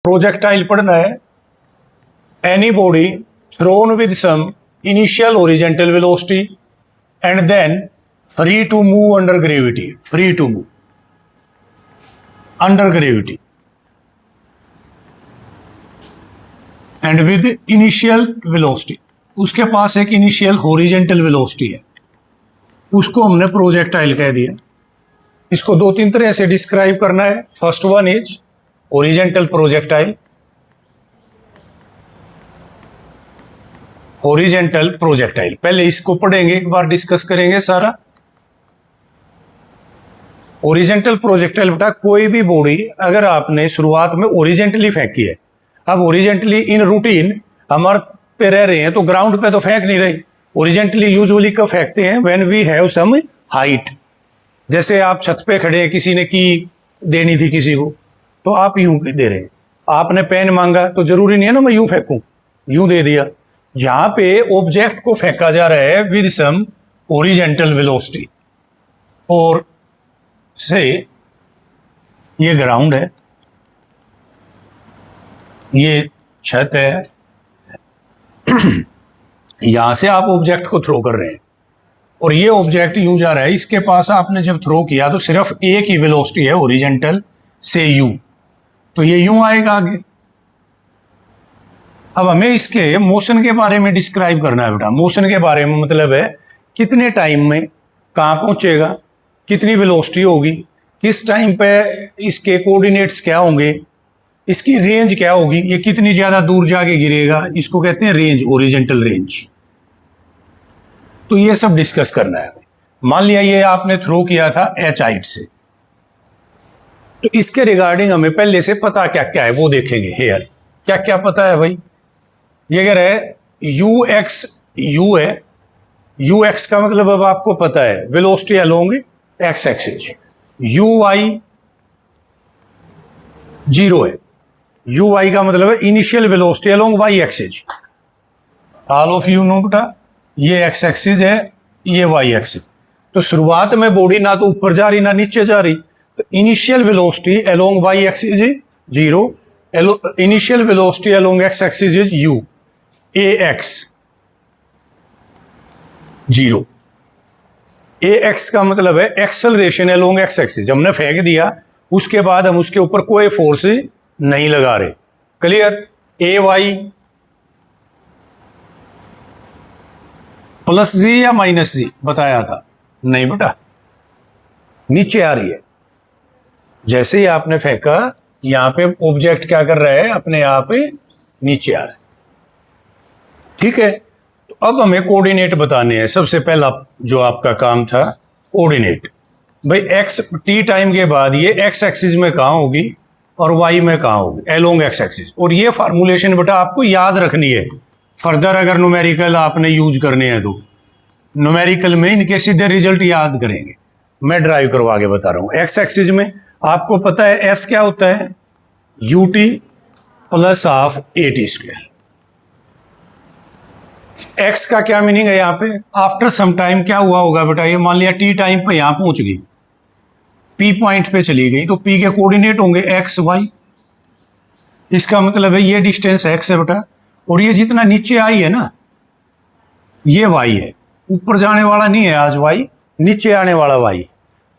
Projectile पढ़ना है। Any body thrown with some initial horizontal velocity and then free to move under gravity, free to move under gravity and with initial velocity. उसके पास एक initial horizontal velocity है, उसको हमने projectile कह दिया। इसको दो तीन तरह से डिस्क्राइब करना है। First one is horizontal projectile, horizontal projectile. पहले इसको पढ़ेंगे, एक बार डिस्कस करेंगे सारा। ओरिजेंटल प्रोजेक्टाइल बेटा कोई भी बॉडी अगर आपने शुरुआत में ओरिजेंटली फेंकी है, अब ओरिजेंटली इन रूटीन हम अर्थ पे रह रहे हैं तो ग्राउंड पे तो फेंक नहीं रहे। ओरिजेंटली यूजुअली कब फेंकते हैं? When we have some height. जैसे आप छत पे खड़े हैं, किसी ने की देनी थी किसी को, तो आप यूं दे रहे हैं। आपने पेन मांगा तो जरूरी नहीं है ना मैं यूं फेंकूं, यूं दे दिया। जहां पे ऑब्जेक्ट को फेंका जा रहा है विद सम ओरिजेंटल वेलोसिटी, और से ये ग्राउंड है, ये छत है, यहां से आप ऑब्जेक्ट को थ्रो कर रहे हैं और ये ऑब्जेक्ट यूं जा रहा है। इसके पास आपने जब थ्रो किया तो सिर्फ एक ही वेलोसिटी है ओरिजेंटल से यू, तो ये यूं आएगा आगे। अब हमें इसके मोशन के बारे में डिस्क्राइब करना है बेटा। मोशन के बारे में मतलब है कितने टाइम में कहां पहुंचेगा, कितनी वेलोसिटी होगी, किस टाइम पे इसके कोऑर्डिनेट्स क्या होंगे, इसकी रेंज क्या होगी, ये कितनी ज्यादा दूर जाके गिरेगा, इसको कहते हैं रेंज, ओरिजेंटल रेंज। तो ये सब डिस्कस करना है। मान लिया ये आपने थ्रो किया था एच हाइट से, तो इसके रिगार्डिंग हमें पहले से पता क्या क्या है वो देखेंगे। हेयर क्या क्या पता है भाई? ये कह रहे हैं यू एक्स, यू है, यू एक्स का मतलब अब आपको पता है velocity along x axis. U y zero है, यू वाई का मतलब है initial velocity along y axis. All of you know बेटा, ये एक्स एक्सिस है, ये वाई एक्सिस। तो शुरुआत में बॉडी ना तो ऊपर जा रही ना नीचे जा रही, तो initial velocity along y axis is zero, initial velocity along x axis is u, a x zero. A x का मतलब है एक्सेलरेशन अलोंग एक्स एक्सिस। हमने फेंक दिया, उसके बाद हम उसके ऊपर कोई फोर्स नहीं लगा रहे। क्लियर? ए वाई प्लस जी या माइनस जी बताया था? नहीं बेटा, नीचे आ रही है। जैसे ही आपने फेंका, यहां पे ऑब्जेक्ट क्या कर रहा है, अपने आप नीचे आ रहा है। ठीक है, तो अब हमें कोऑर्डिनेट बताने हैं। सबसे पहला जो आपका काम था कोऑर्डिनेट। भाई एक्स टी टाइम के बाद ये एक्स एक्सिस में कहां होगी और वाई में कहां होगी, अलोंग एक्स एक्सिस। और ये फार्मूलेशन बेटा आपको याद रखनी है फर्दर, अगर न्यूमेरिकल आपने यूज करने हैं तो। न्यूमेरिकल में इनके सीधे रिजल्ट याद करेंगे। मैं ड्राइव करवा के बता रहा हूं। एक्स एक्सिस में आपको पता है एस क्या होता है, U T plus half A T square. X का क्या मीनिंग है यहां पे? आफ्टर सम टाइम क्या हुआ होगा बेटा, ये मान लिया टी टाइम पे यहां पहुंच गई, पी पॉइंट पे चली गई, तो पी के कोऑर्डिनेट होंगे एक्स वाई। इसका मतलब है ये डिस्टेंस एक्स है बेटा, और ये जितना नीचे आई है ना, ये वाई है। ऊपर जाने वाला नहीं है आज वाई, नीचे आने वाला वाई।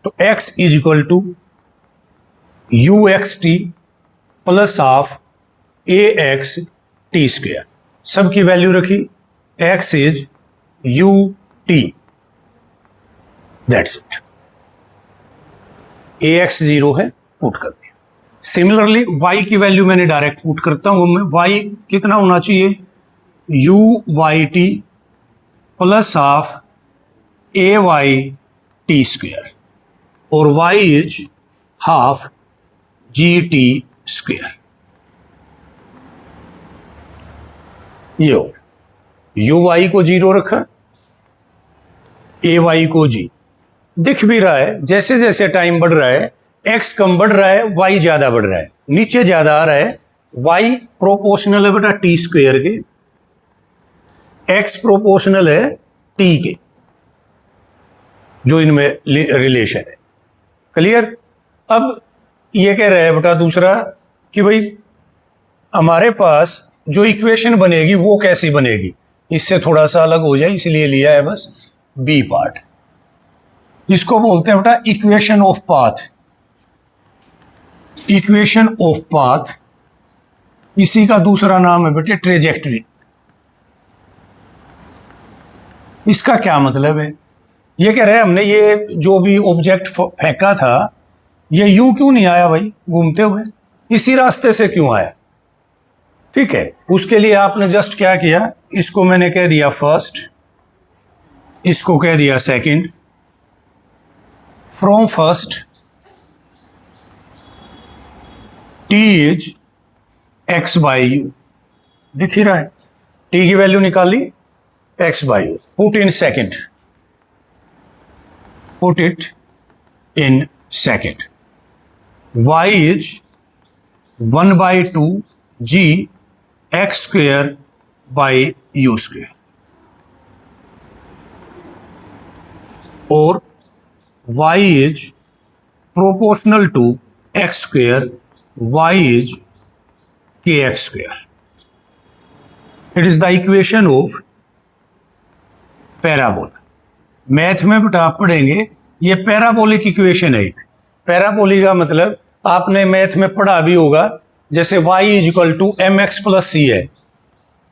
तो X is equal to U X T plus half A X T square. सबकी वैल्यू रखी, X is U T, that's it. A x zero है, पुट कर दिया। सिमिलरली वाई की वैल्यू मैंने डायरेक्ट पुट करता हूं। मैं वाई कितना होना चाहिए, U Y T plus half A Y T square, और Y is half G T square. ये हो, यू वाई को जीरो रखा, ए वाई को जी। दिख भी रहा है जैसे जैसे टाइम बढ़ रहा है एक्स कम बढ़ रहा है, वाई ज्यादा बढ़ रहा है, नीचे ज्यादा आ रहा है। वाई प्रोपोर्शनल है बेटा टी स्क्वायर के, एक्स प्रोपोर्शनल है टी के, जो इनमें रिलेशन है। क्लियर? अब ये कह रहे हैं बेटा दूसरा कि भाई हमारे पास जो इक्वेशन बनेगी वो कैसी बनेगी, इससे थोड़ा सा अलग हो जाए इसलिए लिया है बस बी पार्ट। इसको बोलते हैं बेटा equation of path. Equation of path, इसी का दूसरा नाम है बेटे ट्रेजेक्टरी। इसका क्या मतलब है, ये कह रहे हैं हमने ये जो भी ऑब्जेक्ट फेंका था ये यूं क्यों नहीं आया भाई घूमते हुए, इसी रास्ते से क्यों आया। ठीक है, उसके लिए आपने जस्ट क्या किया, इसको मैंने कह दिया फर्स्ट, इसको कह दिया second. From first T is x by you, दिख ही रहा है, टी की वैल्यू निकाली x by you. Put in second, put it in second. y is 1/2 g x square by u square, और y is proportional to x square, y is kx square. It is the equation of parabola. Math में बेटा आप पढ़ेंगे ये parabolic equation है। एक parabolic का मतलब आपने मैथ में पढ़ा भी होगा, जैसे y is equal to M X plus C है,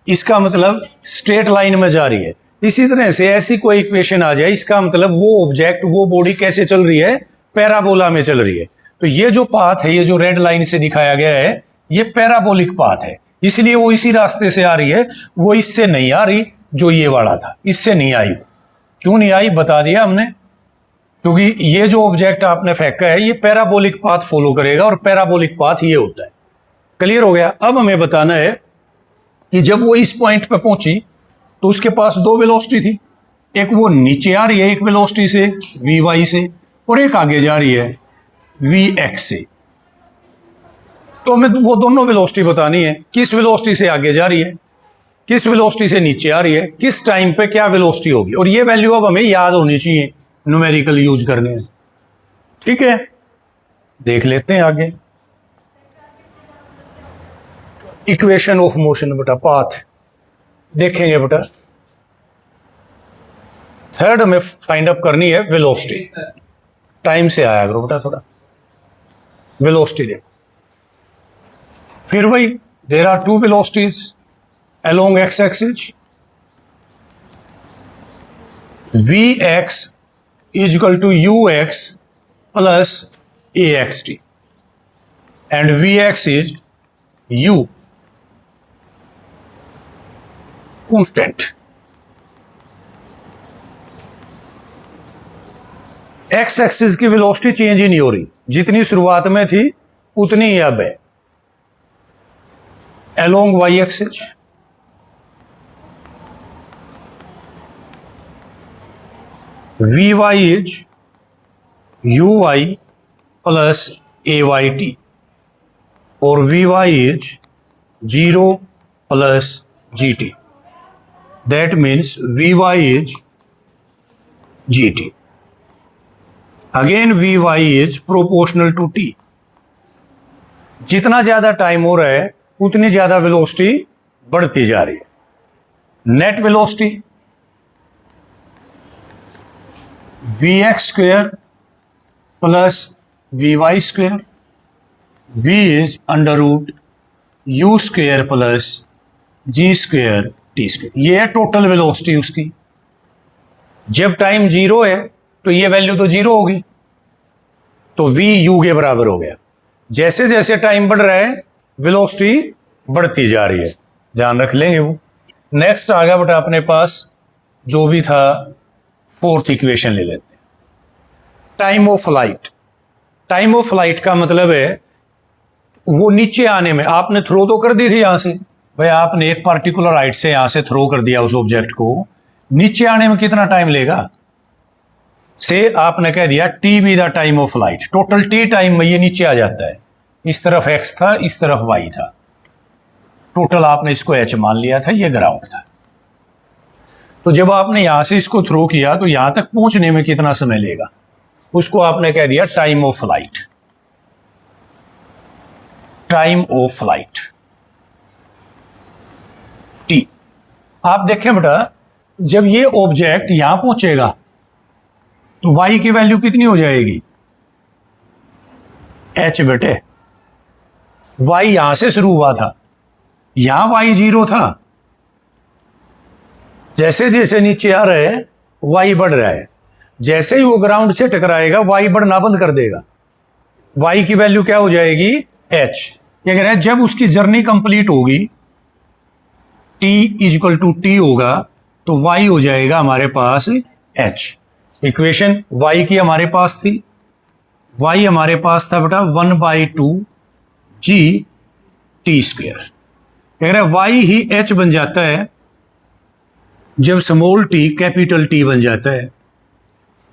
इसका मतलब स्ट्रेट लाइन में जा रही है। इसी तरह से ऐसी कोई इक्वेशन आ जाए, इसका मतलब वो ऑब्जेक्ट वो बॉडी कैसे चल रही है, पैराबोला में चल रही है। तो ये जो पाथ है, ये जो रेड लाइन से दिखाया गया है, ये पैराबोलिक पाथ है, इसलिए वो इसी रास्ते से आ रही है, वो इससे नहीं आ रही जो ये वाला था, इससे नहीं आई। क्यों नहीं आई बता दिया हमने, क्योंकि ये जो ऑब्जेक्ट आपने फेंका है ये पैराबोलिक पाथ फॉलो करेगा, और पैराबोलिक पाथ ये होता है। क्लियर हो गया। अब हमें बताना है कि जब वो इस पॉइंट पे पहुंची तो उसके पास दो वेलोसिटी थी, एक वो नीचे आ रही है एक वेलोसिटी से वी वाई से, और एक आगे जा रही है वी एक्स से। तो हमें वो दोनों वेलोसिटी बतानी है, किस वेलोसिटी से आगे जा रही है, किस वेलोसिटी से नीचे आ रही है, किस टाइम पे क्या वेलोसिटी होगी, और ये वैल्यू अब हमें याद होनी चाहिए, न्यूमेरिकल यूज करने हैं। ठीक है, देख लेते हैं आगे। इक्वेशन ऑफ मोशन बेटा पाथ देखेंगे बेटा। थर्ड हमें फाइंड अप करनी है वेलोसिटी। टाइम से आया करो बेटा थोड़ा, वेलोसिटी देखो। फिर वही, there are two velocities along x axis, v x is equal to ux plus axt, and vx is u constant। x axis की वेलोसिटी चेंज ही नहीं हो रही, जितनी शुरुआत में थी उतनी ही अब है। along y axis Vy is uy plus ayt, और Vy is 0 plus gt, that means Vy is gt। Again Vy is proportional to t, जितना ज्यादा टाइम हो रहा है उतनी ज्यादा वेलोसिटी बढ़ती जा रही है। Net velocity v x square plus v y square, v is under root u square plus g square t square. ये है टोटल वेलोसिटी उसकी। जब टाइम जीरो है तो ये वैल्यू तो जीरो होगी, तो वी यू के बराबर हो गया। जैसे जैसे टाइम बढ़ रहा है वेलोसिटी बढ़ती जा रही है, ध्यान रख लेंगे वो। नेक्स्ट आ गया बेटा अपने पास जो भी था, फोर्थ इक्वेशन ले लेते हैं, time of flight. Time of flight का मतलब है वो नीचे आने में, आपने थ्रो तो कर दी थी यहां से, भाई आपने एक पार्टिकुलर हाइट से यहां से थ्रो कर दिया उस ऑब्जेक्ट को, नीचे आने में कितना टाइम लेगा, से आपने कह दिया T be the time of flight. Total T time में ये नीचे आ जाता है, इस तरफ एक्स था इस तरफ वाई था, टोटल आपने इसको एच मान लिया था, ये ग्राउंड था। तो जब आपने यहां से इसको थ्रो किया तो यहां तक पहुंचने में कितना समय लेगा, उसको आपने कह दिया time of flight. Time of flight. आप देखें बेटा, जब ये ऑब्जेक्ट यहां पहुंचेगा तो y की वैल्यू कितनी हो जाएगी, h बेटे। y यहां से शुरू हुआ था, यहां y 0 था, जैसे जैसे नीचे आ रहे हैं y बढ़ रहा है, जैसे ही वो ग्राउंड से टकराएगा y बढ़ना बंद कर देगा, y की वैल्यू क्या हो जाएगी, h। ये कह रहा है जब उसकी जर्नी कंप्लीट होगी, t इक्वल टू टी होगा, तो y हो जाएगा हमारे पास h। इक्वेशन y की हमारे पास थी, y हमारे पास था बेटा 1/2 g टी स्क्वेयर। कह रहा है y ही h बन जाता है जब स्मॉल t कैपिटल T बन जाता है।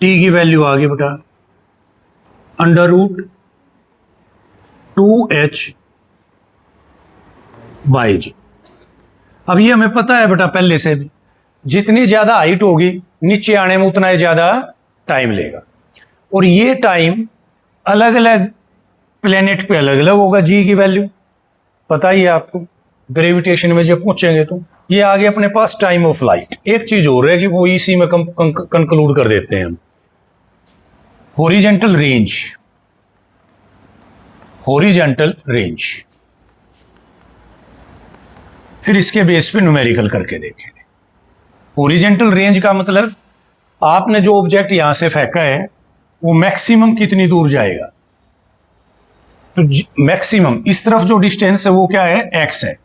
t की वैल्यू आ गई बेटा अंडर रूट 2h बाई जी। अब ये हमें पता है बेटा पहले से भी, जितनी ज्यादा हाइट होगी नीचे आने में उतना ही ज्यादा टाइम लेगा, और ये टाइम अलग अलग प्लेनेट पे अलग अलग होगा। जी की वैल्यू पता ही है आपको, ग्रेविटेशन में जब पहुंचेंगे तो ये आगे अपने पास टाइम ऑफ लाइट। एक चीज हो रहा है कि वो इसी में कंक्लूड कर देते हैं हम, हॉरिजॉन्टल रेंज, हॉरिजॉन्टल रेंज, फिर इसके बेस पे न्यूमेरिकल करके देखेंगे। हॉरिजॉन्टल रेंज का मतलब आपने जो ऑब्जेक्ट यहां से फेंका है वो मैक्सिमम कितनी दूर जाएगा, तो मैक्सिमम इस तरफ जो डिस्टेंस है वो क्या है, x है।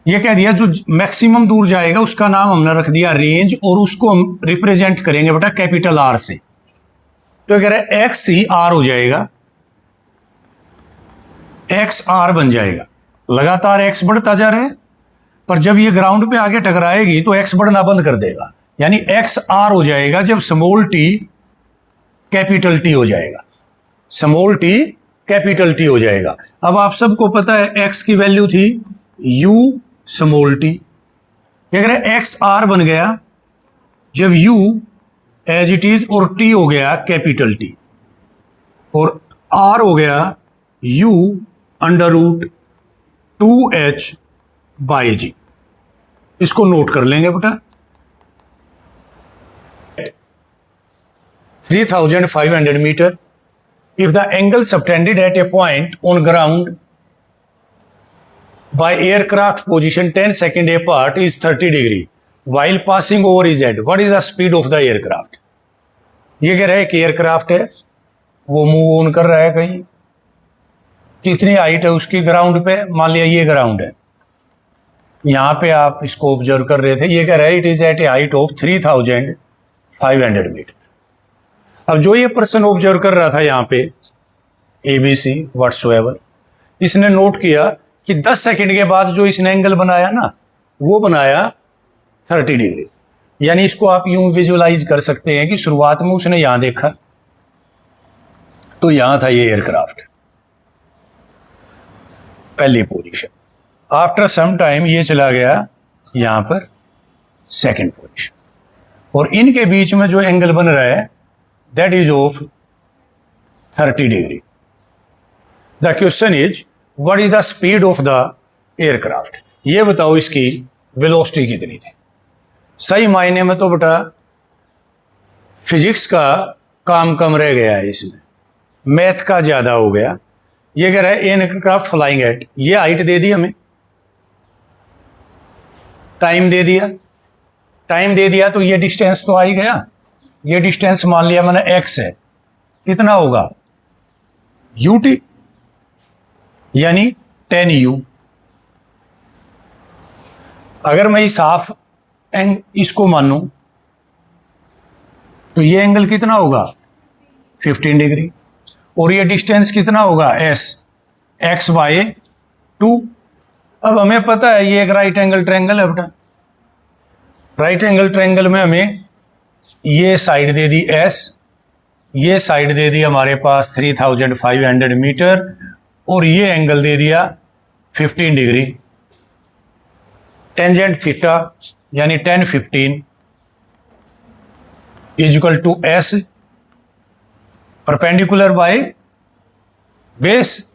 ये कह दिया जो मैक्सिमम दूर जाएगा उसका नाम हमने रख दिया रेंज, और उसको हम रिप्रेजेंट करेंगे बेटा कैपिटल R से। तो कह रहा है x ही R हो जाएगा, x R बन जाएगा। लगातार x बढ़ता जा रहा है, पर जब ये ग्राउंड पे आके टकराएगी तो x बढ़ना बंद कर देगा, यानी x R हो जाएगा जब स्मॉल t कैपिटल T हो जाएगा, स्मॉल t कैपिटल T हो जाएगा। अब आप सबको पता है x की वैल्यू थी u स्मॉल t, अगर x R बन गया जब u एज इट इज और t हो गया कैपिटल T, और R हो गया u under root 2h by G. इसको नोट कर लेंगे बेटा। 3500 metre if the angle subtended at a point on ground by aircraft position 10 seconds apart is 30 degree while passing over z, what is the speed of the aircraft? ये कह रहा है कि aircraft है, वो मूव ऑन कर रहा है कहीं, कितनी हाइट है उसकी ग्राउंड पे, मान लिया ये ग्राउंड है, यहां पे आप इसको ऑब्जर्व कर रहे थे। ये कह रहा है it is at a height of 3500 meter. अब जो ये पर्सन ऑब्जर्व कर रहा था यहाँ पे ABC व्हाट्सोएवर, इसने नोट किया कि 10 सेकंड के बाद जो इसने एंगल बनाया ना, वो बनाया 30 डिग्री। यानी इसको आप यूं विजुअलाइज कर सकते हैं कि शुरुआत में उसने यहां देखा तो यहां था ये एयरक्राफ्ट पहली पोजीशन, आफ्टर सम टाइम ये चला गया यहां पर सेकंड पोजीशन, और इनके बीच में जो एंगल बन रहा है that is of 30 degree. The question is, what is the speed of the aircraft? ये बताओ इसकी वेलोसिटी कितनी थी। सही मायने में तो बेटा फिजिक्स का काम कम रह गया है, इसमें मैथ का ज्यादा हो गया। ये कह रहा है एयरक्राफ्ट फ्लाइंग एट, ये हाइट दे दी हमें, टाइम दे दिया, टाइम दे दिया तो ये डिस्टेंस तो आ ही गया। ये डिस्टेंस मान लिया मैंने x है, कितना होगा ut, यानी 10u। अगर मैं इस हाफ इसको मानूं तो ये एंगल कितना होगा 15 डिग्री, और ये डिस्टेंस कितना होगा s, x/2। अब हमें पता है ये एक राइट एंगल ट्रायंगल है बेटा, राइट एंगल ट्रायंगल में हमें ये साइड दे दी s, ये साइड दे दी हमारे पास 3500 मीटर, और ये एंगल दे दिया 15 डिग्री। टेंजेंट थीटा यानी 10-15 equal to s perpendicular by base,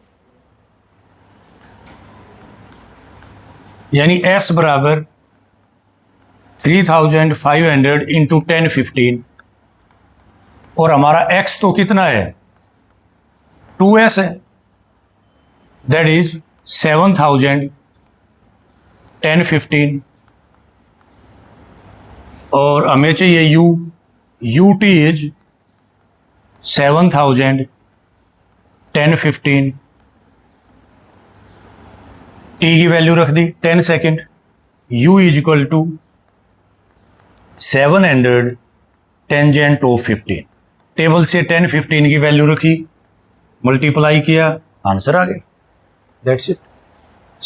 यानी s बराबर 3500 इंटू 1015 और हमारा x तो कितना है 2s है, दैट इज 7000 1015 और हमें चाहिए u t इज 7000 1015 t की वैल्यू रख दी 10 second u is equal to 700 tangent of 15 table से 10 15 की वैल्यू रखी मल्टीप्लाई किया आंसर आ गया दैट्स इट।